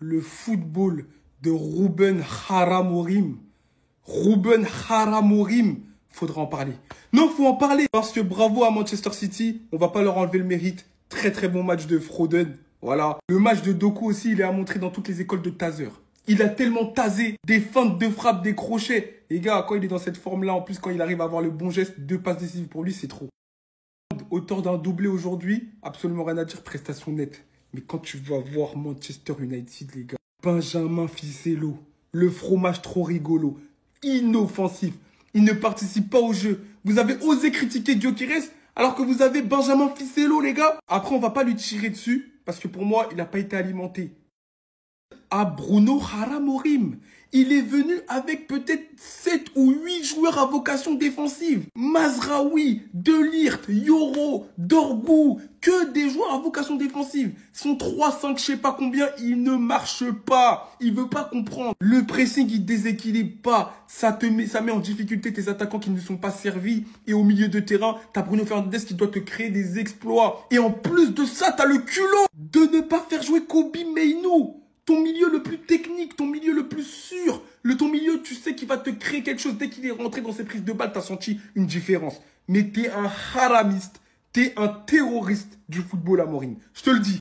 le football de Ruben Haramorim. Ruben Haramorim, faudra en parler. Non, faut en parler parce que bravo à Manchester City, on va pas leur enlever le mérite. Très très bon match de Foden. Voilà. Le match de Doku aussi, il est à montrer dans toutes les écoles de taser. Il a tellement tasé des feintes de frappe, des crochets. Les gars, quand il est dans cette forme-là, en plus quand il arrive à avoir le bon geste, 2 passes décisives pour lui, c'est trop. Auteur d'un doublé aujourd'hui, absolument rien à dire, prestation nette. Mais quand tu vas voir Manchester United, les gars, Benjamin Ficello, le fromage trop rigolo, inoffensif, il ne participe pas au jeu. Vous avez osé critiquer Gyökeres alors que vous avez Benjamin Ficello, les gars. Après, on va pas lui tirer dessus parce que pour moi, il n'a pas été alimenté. À Bruno Haramorim. Il est venu avec peut-être 7 ou 8 joueurs à vocation défensive. Mazraoui, De Ligt, Yoro, Dorgu, que des joueurs à vocation défensive. Son 3-5, je sais pas combien, il ne marche pas. Il veut pas comprendre. Le pressing, il déséquilibre pas. Ça met en difficulté tes attaquants qui ne sont pas servis. Et au milieu de terrain, t'as Bruno Fernandes qui doit te créer des exploits. Et en plus de ça, t'as le culot de ne pas faire jouer Kobe Mainoo. Ton milieu le plus technique, ton milieu le plus sûr, ton milieu, tu sais qu'il va te créer quelque chose. Dès qu'il est rentré dans ses prises de balle, tu as senti une différence. Mais tu es un haramiste, tu es un terroriste du football à Amorim. Je te le dis.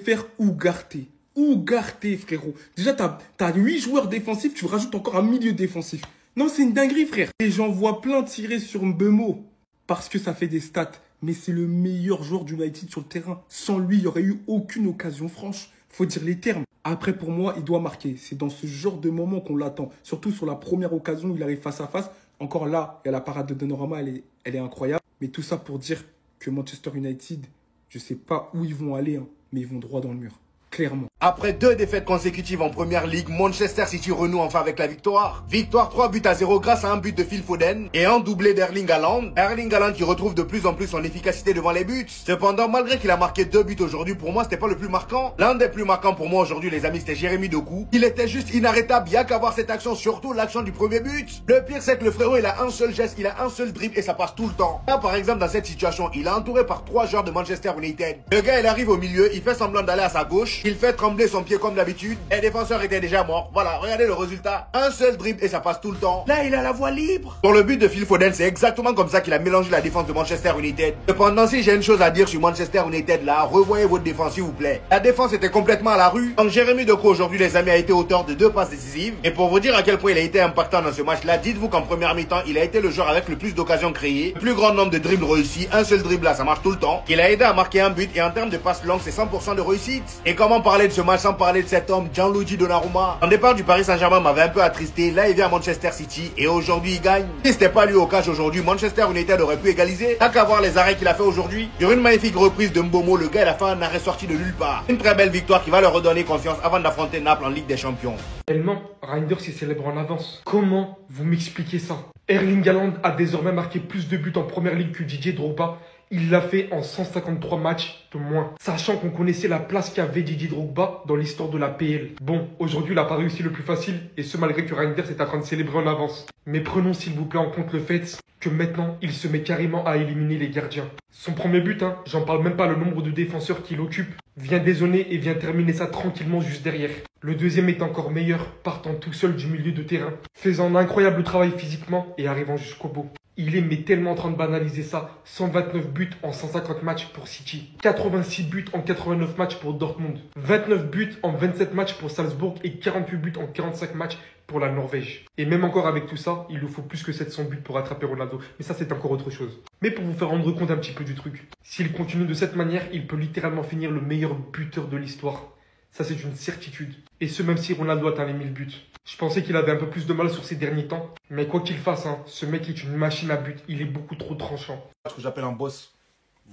Faire Ugarte. Ugarte, frérot. Déjà, tu as 8 joueurs défensifs, tu rajoutes encore un milieu défensif. Non, c'est une dinguerie, frère. Et j'en vois plein tirer sur Mbeumo parce que ça fait des stats. Mais c'est le meilleur joueur du United sur le terrain. Sans lui, il n'y aurait eu aucune occasion franche. Faut dire les termes. Après, pour moi, il doit marquer. C'est dans ce genre de moment qu'on l'attend. Surtout sur la première occasion où il arrive face à face. Encore là, il y a la parade de Donnarumma, elle est incroyable. Mais tout ça pour dire que Manchester United, je ne sais pas où ils vont aller, hein, mais ils vont droit dans le mur. Clairement. Après 2 défaites consécutives en première ligue, Manchester City renoue enfin avec la victoire. Victoire 3-0 grâce à un but de Phil Foden et un doublé d'Erling Haaland. Erling Haaland qui retrouve de plus en plus son efficacité devant les buts. Cependant, malgré qu'il a marqué 2 buts aujourd'hui, pour moi, c'était pas le plus marquant. L'un des plus marquants pour moi aujourd'hui, les amis, c'était Jérémy Doku. Il était juste inarrêtable, il y a qu'à voir cette action, surtout l'action du premier but. Le pire, c'est que le frérot, il a un seul geste, il a un seul dribble et ça passe tout le temps. Là, par exemple, dans cette situation, il est entouré par 3 joueurs de Manchester United. Le gars, il arrive au milieu, il fait semblant d'aller à sa gauche, il fait trembler son pied comme d'habitude. Les défenseurs étaient déjà morts. Voilà, regardez le résultat. Un seul dribble et ça passe tout le temps. Là, il a la voie libre. Pour le but de Phil Foden, c'est exactement comme ça qu'il a mélangé la défense de Manchester United. Cependant, si j'ai une chose à dire sur Manchester United là, revoyez votre défense s'il vous plaît. La défense était complètement à la rue. Donc Jérémy Doku aujourd'hui, les amis, a été auteur de 2 passes décisives. Et pour vous dire à quel point il a été impactant dans ce match-là, dites-vous qu'en première mi-temps, il a été le joueur avec le plus d'occasions créées, le plus grand nombre de dribbles réussis. Un seul dribble là, ça marche tout le temps. Il a aidé à marquer un but et en termes de passes longues, c'est 100% de réussite. Et comment parler de ce match sans parler de cet homme, Gianluigi Donnarumma? En départ du Paris Saint-Germain m'avait un peu attristé. Là, il vient à Manchester City et aujourd'hui, il gagne. Si c'était pas lui au catch aujourd'hui, Manchester United aurait pu égaliser. T'as qu'à voir les arrêts qu'il a fait aujourd'hui. Sur une magnifique reprise de Mbomo, le gars, il a fait un arrêt sorti de nulle part. Une très belle victoire qui va leur redonner confiance avant d'affronter Naples en Ligue des Champions. Tellement, Reinders il célèbre en avance. Comment vous m'expliquez ça? Erling Haaland a désormais marqué plus de buts en première ligue que Didier Drogba. Il l'a fait en 153 matchs de moins. Sachant qu'on connaissait la place qu'avait Didier Drogba dans l'histoire de la PL. Bon, aujourd'hui, il n'a pas réussi le plus facile. Et ce, malgré que Reinders est en train de célébrer en avance. Mais prenons s'il vous plaît en compte le fait que maintenant, il se met carrément à éliminer les gardiens. Son premier but, j'en parle même pas, le nombre de défenseurs qu'il occupe, vient dézonner et vient terminer ça tranquillement juste derrière. Le deuxième est encore meilleur, partant tout seul du milieu de terrain, faisant un incroyable travail physiquement et arrivant jusqu'au bout. Il est mais tellement en train de banaliser ça. 129 buts en 150 matchs pour City. 86 buts en 89 matchs pour Dortmund. 29 buts en 27 matchs pour Salzbourg et 48 buts en 45 matchs pour la Norvège. Et même encore avec tout ça, il lui faut plus que 700 buts pour attraper Ronaldo. Mais ça, c'est encore autre chose. Mais pour vous faire rendre compte un petit peu du truc, s'il continue de cette manière, il peut littéralement finir le meilleur buteur de l'histoire. Ça, c'est une certitude. Et ce, même si Ronaldo atteint les 1000 buts. Je pensais qu'il avait un peu plus de mal sur ces derniers temps. Mais quoi qu'il fasse, ce mec est une machine à but. Il est beaucoup trop tranchant. Ce que j'appelle un boss.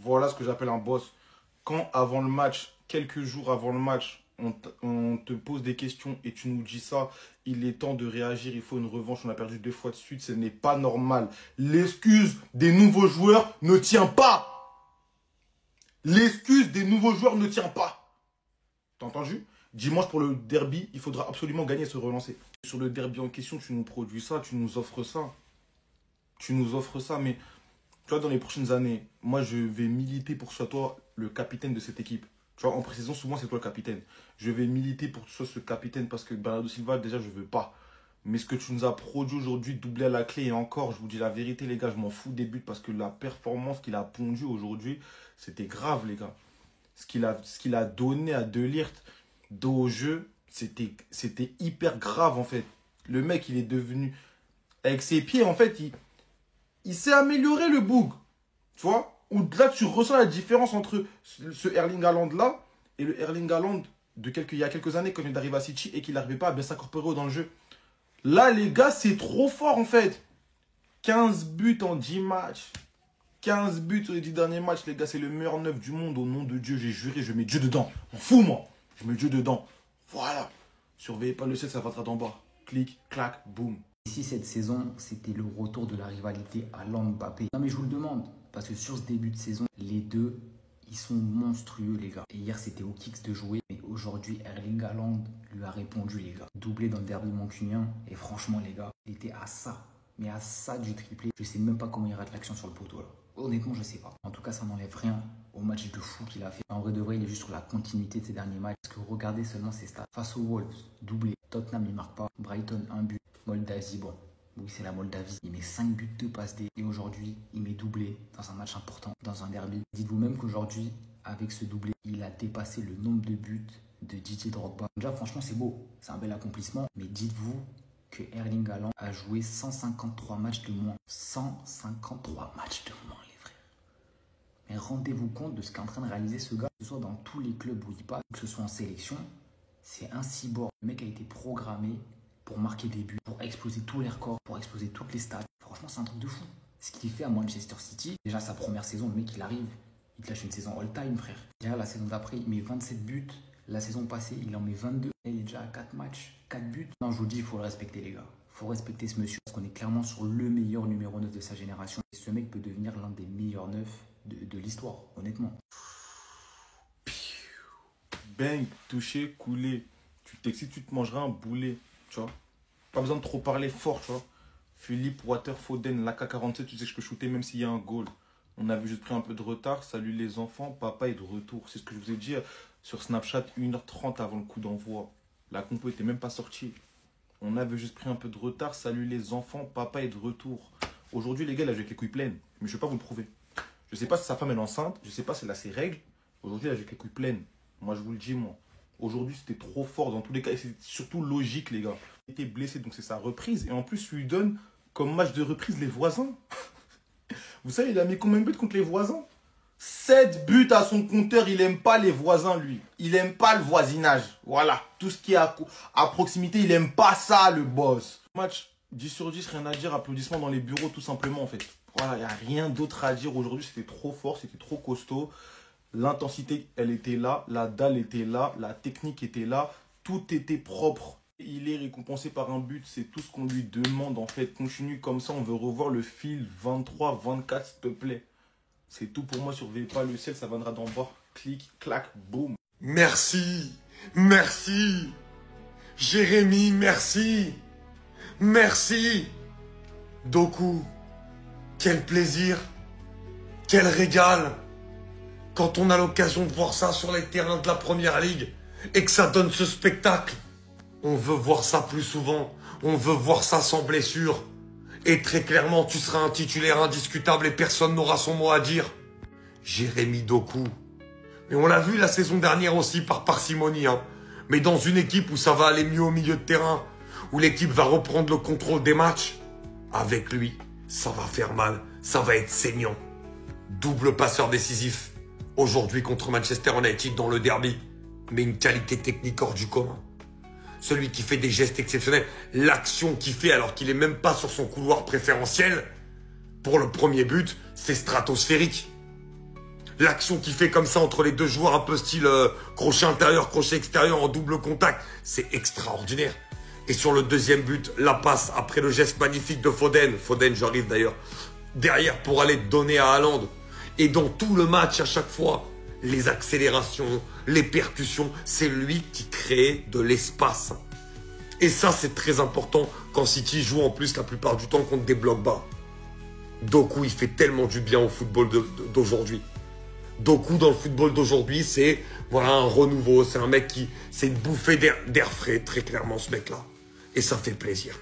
Voilà ce que j'appelle un boss. Quand avant le match, quelques jours avant le match, on te pose des questions et tu nous dis ça, il est temps de réagir, il faut une revanche, on a perdu 2 fois de suite, ce n'est pas normal. L'excuse des nouveaux joueurs ne tient pas. L'excuse des nouveaux joueurs ne tient pas. T'as entendu? Dimanche pour le derby, il faudra absolument gagner et se relancer. Sur le derby en question, tu nous produis ça, tu nous offres ça. Tu nous offres ça, mais tu vois, dans les prochaines années, moi je vais militer pour que ce soit toi le capitaine de cette équipe. Tu vois, en pré-saison, souvent, c'est toi le capitaine. Je vais militer pour que tu sois ce capitaine parce que Bernardo Silva, déjà, je veux pas. Mais ce que tu nous as produit aujourd'hui, doublé à la clé, et encore, je vous dis la vérité, les gars, je m'en fous des buts parce que la performance qu'il a pondue aujourd'hui, c'était grave, les gars. Ce qu'il a donné à De Ligt, dos au jeu, c'était hyper grave, en fait. Le mec, il est devenu... Avec ses pieds, en fait, il s'est amélioré, le Boug. Tu vois? Où là, tu ressens la différence entre ce Erling Haaland-là et le Erling Haaland il y a quelques années, quand il arrive à City et qu'il n'arrivait pas à bien s'incorporer dans le jeu. Là, les gars, c'est trop fort, en fait. 15 buts en 10 matchs. 15 buts sur les 10 derniers matchs, les gars, c'est le meilleur neuf du monde. Au nom de Dieu, j'ai juré, je mets Dieu dedans. M'en fous, moi. Je mets Dieu dedans. Voilà. Surveillez pas le ciel, ça va d'en bas. Clic, clac, boum. Ici, cette saison, c'était le retour de la rivalité Haaland-Mbappé. Non, mais je vous le demande, parce que sur ce début de saison, les deux, ils sont monstrueux, les gars. Et hier, c'était au Kicks de jouer. Mais aujourd'hui, Erling Haaland lui a répondu, les gars. Doublé dans le derby mancunien. Et franchement, les gars, il était à ça. Mais à ça du triplé. Je sais même pas comment il rate l'action sur le poteau, là. Honnêtement, je sais pas. En tout cas, ça n'enlève rien au match de fou qu'il a fait. En vrai de vrai, il est juste sur la continuité de ses derniers matchs. Parce que regardez seulement ses stats. Face aux Wolves, doublé. Tottenham, il marque pas. Brighton, 1 but. Moldavie, bon. Oui, c'est la Moldavie. Il met 5 buts, 2 passes D. Et aujourd'hui, il met doublé dans un match important, dans un derby. Dites-vous même qu'aujourd'hui, avec ce doublé, il a dépassé le nombre de buts de Didier Drogba. Déjà, franchement, c'est beau. C'est un bel accomplissement. Mais dites-vous que Erling Haaland a joué 153 matchs de moins. 153 matchs de moins, les frères. Mais rendez-vous compte de ce qu'est en train de réaliser ce gars. Que ce soit dans tous les clubs où il passe, que ce soit en sélection, c'est un cyborg. Le mec a été programmé pour marquer des buts, pour exploser tous les records, pour exploser toutes les stats. Franchement, c'est un truc de fou. Ce qu'il fait à Manchester City, déjà sa première saison, le mec, il arrive, il te lâche une saison all-time, frère. Déjà, la saison d'après, il met 27 buts. La saison passée, il en met 22. Il est déjà à 4 matchs, 4 buts. Non, je vous dis, il faut le respecter, les gars. Il faut respecter ce monsieur, parce qu'on est clairement sur le meilleur numéro 9 de sa génération. Et ce mec peut devenir l'un des meilleurs neufs de l'histoire, honnêtement. Bang, touché, coulé. Tu t'excites, tu te mangeras un boulet, tu vois. Pas besoin de trop parler fort, tu vois. Philippe, Water, Foden, l'AK47, tu sais que je peux shooter même s'il y a un goal. On avait juste pris un peu de retard. Salut les enfants, papa est de retour. C'est ce que je vous ai dit sur Snapchat 1h30 avant le coup d'envoi. La compo n'était même pas sortie. On avait juste pris un peu de retard. Salut les enfants, papa est de retour. Aujourd'hui, les gars, il a joué avec les couilles pleines. Mais je ne vais pas vous le prouver. Je ne sais pas si sa femme est enceinte. Je ne sais pas si elle a ses règles. Aujourd'hui, il a joué avec les couilles pleines. Moi, je vous le dis, moi. Aujourd'hui, c'était trop fort dans tous les cas. Et c'est surtout logique, les gars. Il était blessé, donc c'est sa reprise. Et en plus, il lui donne comme match de reprise les voisins. Vous savez, il a mis combien de buts contre les voisins? 7 buts à son compteur. Il n'aime pas les voisins, lui. Il n'aime pas le voisinage. Voilà. Tout ce qui est à proximité, il n'aime pas ça, le boss. Match 10 sur 10, rien à dire. Applaudissements dans les bureaux, tout simplement, en fait. Voilà, il n'y a rien d'autre à dire. Aujourd'hui, c'était trop fort, c'était trop costaud. L'intensité, elle était là. La dalle était là. La technique était là. Tout était propre. Il est récompensé par un but. C'est tout ce qu'on lui demande, en fait. Continue comme ça. On veut revoir le fil 23, 24, s'il te plaît. C'est tout pour moi. Surveillez pas le ciel. Ça viendra d'en bas. Clic, clac, boum. Merci. Merci. Jérémy, merci. Merci. Doku. Quel plaisir. Quel régal. Quand on a l'occasion de voir ça sur les terrains de la Première Ligue et que ça donne ce spectacle, on veut voir ça plus souvent. On veut voir ça sans blessure. Et très clairement, tu seras un titulaire indiscutable et personne n'aura son mot à dire. Jérémy Doku. Mais on l'a vu la saison dernière aussi par parcimonie. Hein. Mais dans une équipe où ça va aller mieux au milieu de terrain, où l'équipe va reprendre le contrôle des matchs, avec lui, ça va faire mal. Ça va être saignant. Double passeur décisif. Aujourd'hui contre Manchester United dans le derby. Mais une qualité technique hors du commun. Celui qui fait des gestes exceptionnels. L'action qu'il fait alors qu'il n'est même pas sur son couloir préférentiel. Pour le premier but, c'est stratosphérique. L'action qu'il fait comme ça entre les deux joueurs, un peu style crochet intérieur, crochet extérieur en double contact, c'est extraordinaire. Et sur le deuxième but, la passe après le geste magnifique de Foden. Foden, j'arrive d'ailleurs. Derrière pour aller donner à Haaland. Et dans tout le match, à chaque fois, les accélérations, les percussions, c'est lui qui crée de l'espace. Et ça, c'est très important quand City joue en plus la plupart du temps contre des blocs bas. Doku, il fait tellement du bien au football d'aujourd'hui. Doku, dans le football d'aujourd'hui, c'est voilà, un renouveau. C'est un mec qui... C'est une bouffée d'air frais, très clairement, ce mec-là. Et ça fait plaisir.